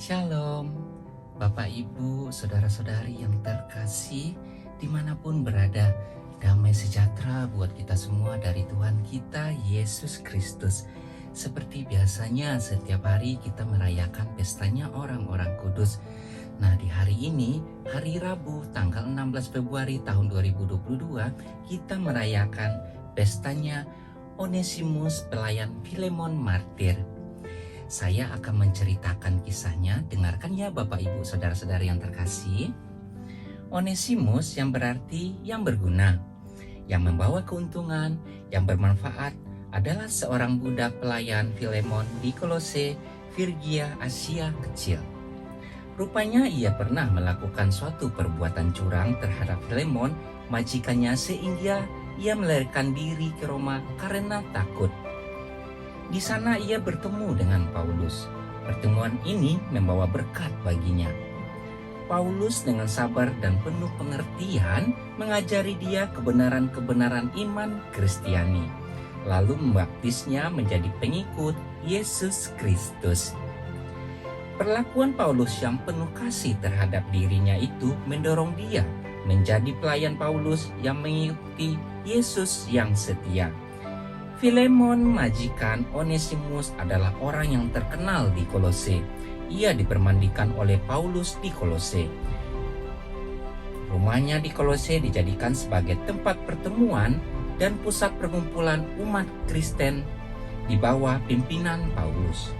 Shalom, Bapak Ibu, Saudara-saudari yang terkasih dimanapun berada. Damai sejahtera buat kita semua dari Tuhan kita Yesus Kristus. Seperti biasanya setiap hari kita merayakan pestanya orang-orang kudus. Nah, di hari ini, hari Rabu tanggal 16 Februari tahun 2022, kita merayakan pestanya Onesimus pelayan Filemon martir. Saya akan menceritakan kisahnya. Dengarkan ya Bapak Ibu Saudara-saudari yang terkasih. Onesimus yang berarti yang berguna, yang membawa keuntungan, yang bermanfaat adalah seorang budak pelayan Filemon di Kolose, Frigia, Asia Kecil. Rupanya ia pernah melakukan suatu perbuatan curang terhadap Filemon, majikannya, sehingga ia melarikan diri ke Roma karena takut. Di sana ia bertemu dengan Paulus. Pertemuan ini membawa berkat baginya. Paulus dengan sabar dan penuh pengertian mengajari dia kebenaran-kebenaran iman Kristiani, lalu membaptisnya menjadi pengikut Yesus Kristus. Perlakuan Paulus yang penuh kasih terhadap dirinya itu mendorong dia menjadi pelayan Paulus yang mengikuti Yesus yang setia. Filemon, majikan Onesimus, adalah orang yang terkenal di Kolose. Ia dipermandikan oleh Paulus di Kolose. Rumahnya di Kolose dijadikan sebagai tempat pertemuan dan pusat perkumpulan umat Kristen di bawah pimpinan Paulus.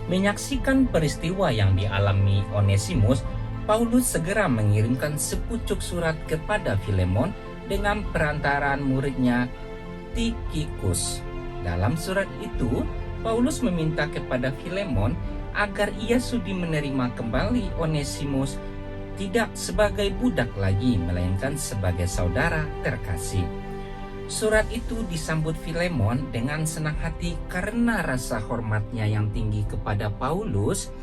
Menyaksikan peristiwa yang dialami Onesimus, Paulus segera mengirimkan sepucuk surat kepada Filemon dengan perantaraan muridnya Tikhikus. Dalam surat itu, Paulus meminta kepada Filemon agar ia sudi menerima kembali Onesimus tidak sebagai budak lagi, melainkan sebagai saudara terkasih. Surat itu disambut Filemon dengan senang hati karena rasa hormatnya yang tinggi kepada Paulus.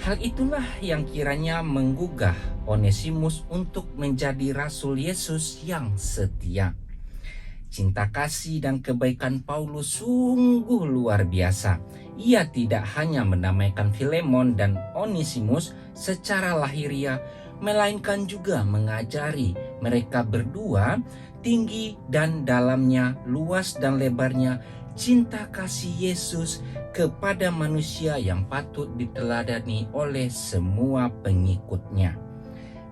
Hal itulah yang kiranya menggugah Onesimus untuk menjadi rasul Yesus yang setia. Cinta kasih dan kebaikan Paulus sungguh luar biasa. Ia tidak hanya mendamaikan Filemon dan Onesimus secara lahiriah, melainkan juga mengajari mereka berdua tinggi dan dalamnya, luas dan lebarnya cinta kasih Yesus kepada manusia yang patut diteladani oleh semua pengikutnya.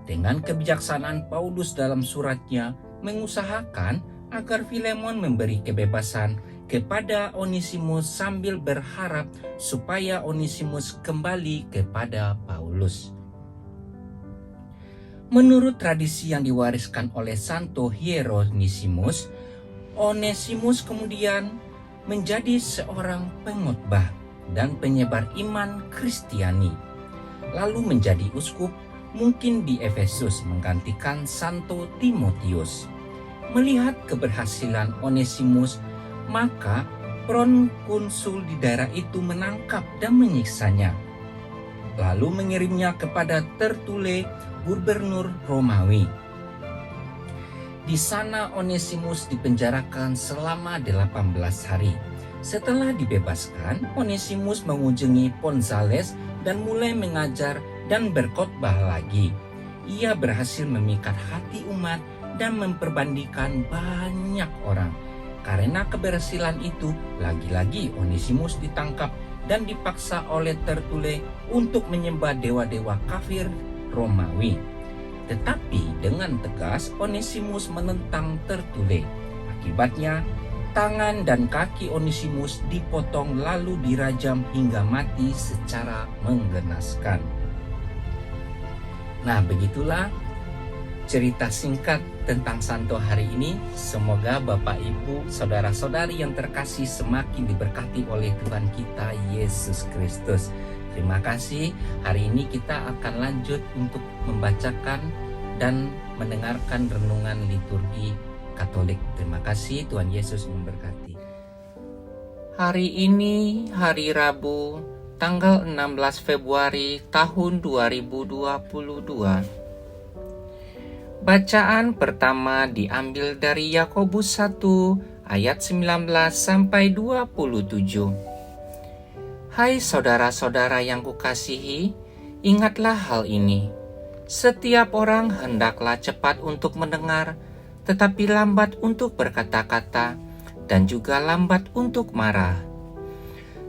Dengan kebijaksanaan Paulus dalam suratnya mengusahakan agar Filemon memberi kebebasan kepada Onesimus sambil berharap supaya Onesimus kembali kepada Paulus. Menurut tradisi yang diwariskan oleh Santo Hieronymus, Onesimus kemudian menjadi seorang pengkhotbah dan penyebar iman Kristiani, lalu menjadi uskup mungkin di Efesus menggantikan Santo Timotius. Melihat keberhasilan Onesimus, maka prokonsul di daerah itu menangkap dan menyiksanya, lalu mengirimnya kepada Tertule, gubernur Romawi. Di sana Onesimus dipenjarakan selama 18 hari. Setelah dibebaskan, Onesimus mengunjungi Ponsales dan mulai mengajar dan berkhotbah lagi. Ia berhasil memikat hati umat dan memperbandingkan banyak orang. Karena keberhasilan itu, lagi-lagi Onesimus ditangkap dan dipaksa oleh Tertule untuk menyembah dewa-dewa kafir Romawi. Tetapi dengan tegas Onesimus menentang Tertule. Akibatnya, tangan dan kaki Onesimus dipotong lalu dirajam hingga mati secara menggenaskan. Nah, begitulah cerita singkat tentang Santo hari ini. Semoga Bapak Ibu Saudara-saudari yang terkasih semakin diberkati oleh Tuhan kita Yesus Kristus. Terima kasih. Hari ini kita akan lanjut untuk membacakan dan mendengarkan renungan liturgi Katolik. Terima kasih, Tuhan Yesus memberkati. Hari ini hari Rabu tanggal 16 Februari tahun 2022. Bacaan pertama diambil dari Yakobus 1 ayat 19 sampai 27. Hai saudara-saudara yang kukasihi, ingatlah hal ini. Setiap orang hendaklah cepat untuk mendengar, tetapi lambat untuk berkata-kata, dan juga lambat untuk marah.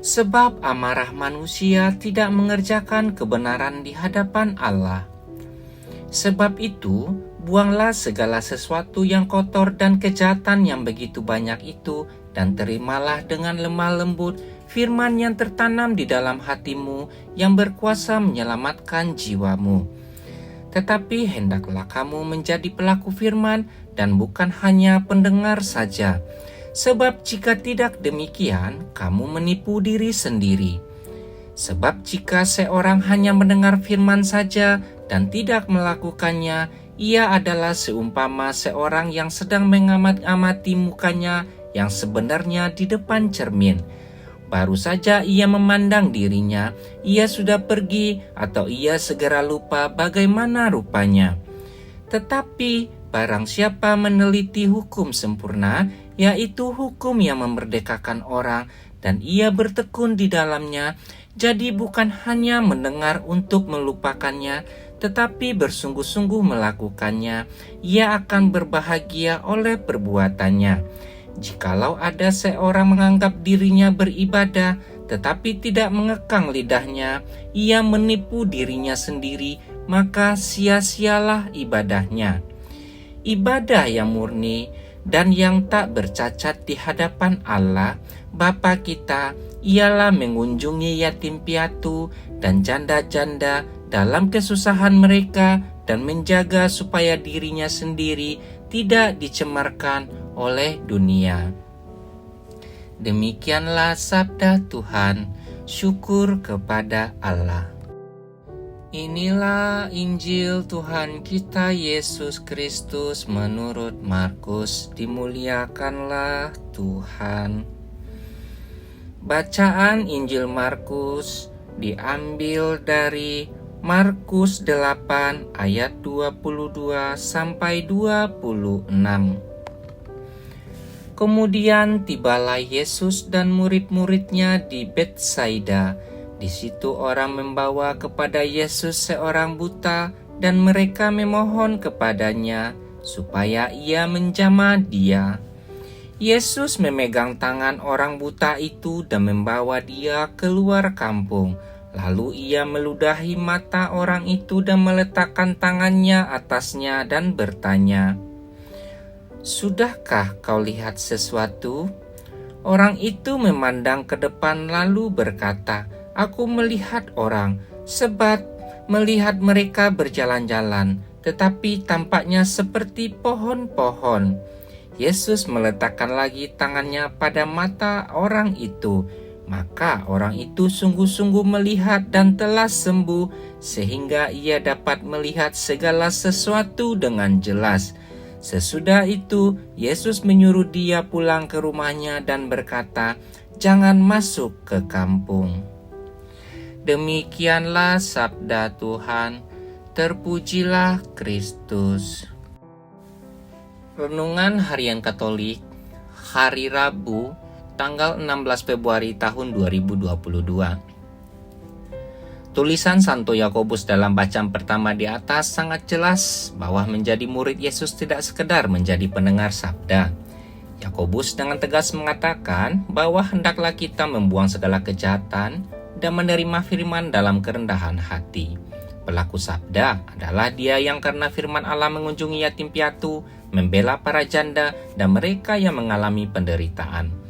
Sebab amarah manusia tidak mengerjakan kebenaran di hadapan Allah. Sebab itu, buanglah segala sesuatu yang kotor dan kejahatan yang begitu banyak itu, dan terimalah dengan lemah lembut firman yang tertanam di dalam hatimu yang berkuasa menyelamatkan jiwamu. Tetapi hendaklah kamu menjadi pelaku firman dan bukan hanya pendengar saja. Sebab jika tidak demikian, kamu menipu diri sendiri. Sebab jika seorang hanya mendengar firman saja dan tidak melakukannya, ia adalah seumpama seorang yang sedang mengamati mukanya yang sebenarnya di depan cermin. Baru saja ia memandang dirinya, ia sudah pergi atau ia segera lupa bagaimana rupanya. Tetapi barang siapa meneliti hukum sempurna, yaitu hukum yang memerdekakan orang, dan ia bertekun di dalamnya, jadi bukan hanya mendengar untuk melupakannya, tetapi bersungguh-sungguh melakukannya, ia akan berbahagia oleh perbuatannya. Jikalau ada seorang menganggap dirinya beribadah, tetapi tidak mengekang lidahnya, ia menipu dirinya sendiri, maka sia-sialah ibadahnya. Ibadah yang murni dan yang tak bercacat di hadapan Allah, Bapa kita, ialah mengunjungi yatim piatu dan janda-janda dalam kesusahan mereka dan menjaga supaya dirinya sendiri tidak dicemarkan oleh dunia. Demikianlah sabda Tuhan. Syukur kepada Allah. Inilah Injil Tuhan kita Yesus Kristus menurut Markus. Dimuliakanlah Tuhan. Bacaan Injil Markus diambil dari Markus 8 ayat 22 sampai 26. Kemudian tibalah Yesus dan murid-muridnya di Betsaida. Di situ orang membawa kepada Yesus seorang buta dan mereka memohon kepadanya supaya ia menjamah dia. Yesus memegang tangan orang buta itu dan membawa dia keluar kampung. Lalu ia meludahi mata orang itu dan meletakkan tangannya atasnya dan bertanya, "Sudahkah kau lihat sesuatu?" Orang itu memandang ke depan lalu berkata, "Aku melihat orang, sebab melihat mereka berjalan-jalan, tetapi tampaknya seperti pohon-pohon." Yesus meletakkan lagi tangannya pada mata orang itu. Maka orang itu sungguh-sungguh melihat dan telah sembuh, sehingga ia dapat melihat segala sesuatu dengan jelas. Sesudah itu, Yesus menyuruh dia pulang ke rumahnya dan berkata, "Jangan masuk ke kampung." Demikianlah sabda Tuhan. Terpujilah Kristus. Renungan Harian Katolik, hari Rabu, tanggal 16 Februari tahun 2022. Tulisan Santo Yakobus dalam bacaan pertama di atas sangat jelas bahwa menjadi murid Yesus tidak sekedar menjadi pendengar sabda. Yakobus dengan tegas mengatakan bahwa hendaklah kita membuang segala kejahatan dan menerima firman dalam kerendahan hati. Pelaku sabda adalah dia yang karena firman Allah mengunjungi yatim piatu, membela para janda, dan mereka yang mengalami penderitaan.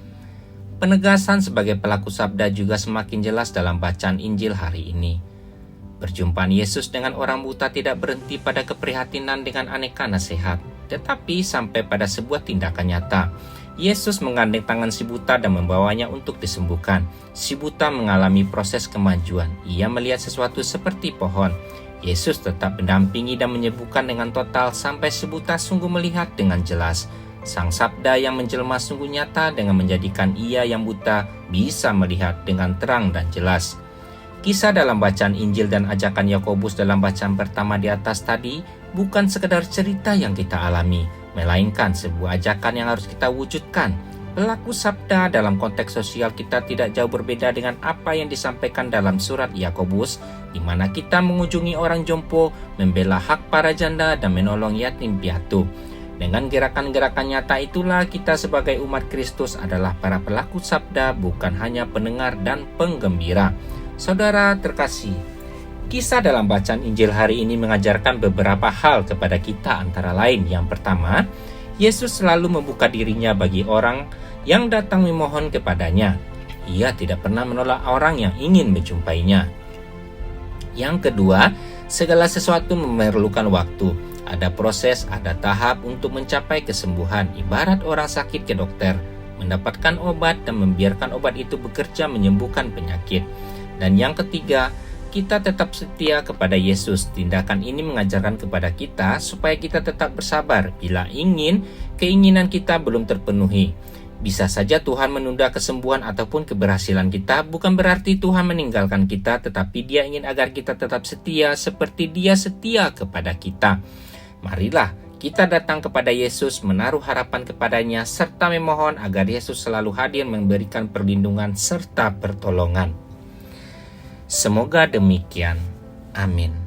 Penegasan sebagai pelaku sabda juga semakin jelas dalam bacaan Injil hari ini. Perjumpaan Yesus dengan orang buta tidak berhenti pada keprihatinan dengan aneka nasihat, tetapi sampai pada sebuah tindakan nyata. Yesus menggandeng tangan si buta dan membawanya untuk disembuhkan. Si buta mengalami proses kemajuan. Ia melihat sesuatu seperti pohon. Yesus tetap mendampingi dan menyembuhkan dengan total sampai si buta sungguh melihat dengan jelas. Sang sabda yang menjelma sungguh nyata dengan menjadikan ia yang buta bisa melihat dengan terang dan jelas. Kisah dalam bacaan Injil dan ajakan Yakobus dalam bacaan pertama di atas tadi bukan sekedar cerita yang kita alami, melainkan sebuah ajakan yang harus kita wujudkan. Pelaku sabda dalam konteks sosial kita tidak jauh berbeda dengan apa yang disampaikan dalam surat Yakobus, di mana kita mengunjungi orang jompo, membela hak para janda, dan menolong yatim piatu. Dengan gerakan-gerakan nyata itulah kita sebagai umat Kristus adalah para pelaku sabda, bukan hanya pendengar dan penggembira. Saudara terkasih, kisah dalam bacaan Injil hari ini mengajarkan beberapa hal kepada kita, antara lain yang pertama, Yesus selalu membuka dirinya bagi orang yang datang memohon kepadanya. Ia tidak pernah menolak orang yang ingin menjumpainya. Yang kedua, segala sesuatu memerlukan waktu. Ada proses, ada tahap untuk mencapai kesembuhan. Ibarat orang sakit ke dokter, mendapatkan obat dan membiarkan obat itu bekerja menyembuhkan penyakit. Dan yang ketiga, kita tetap setia kepada Yesus. Tindakan ini mengajarkan kepada kita supaya kita tetap bersabar bila keinginan kita belum terpenuhi. Bisa saja Tuhan menunda kesembuhan ataupun keberhasilan kita, bukan berarti Tuhan meninggalkan kita, tetapi Dia ingin agar kita tetap setia seperti Dia setia kepada kita. Marilah kita datang kepada Yesus, menaruh harapan kepadanya, serta memohon agar Yesus selalu hadir memberikan perlindungan serta pertolongan. Semoga demikian. Amin.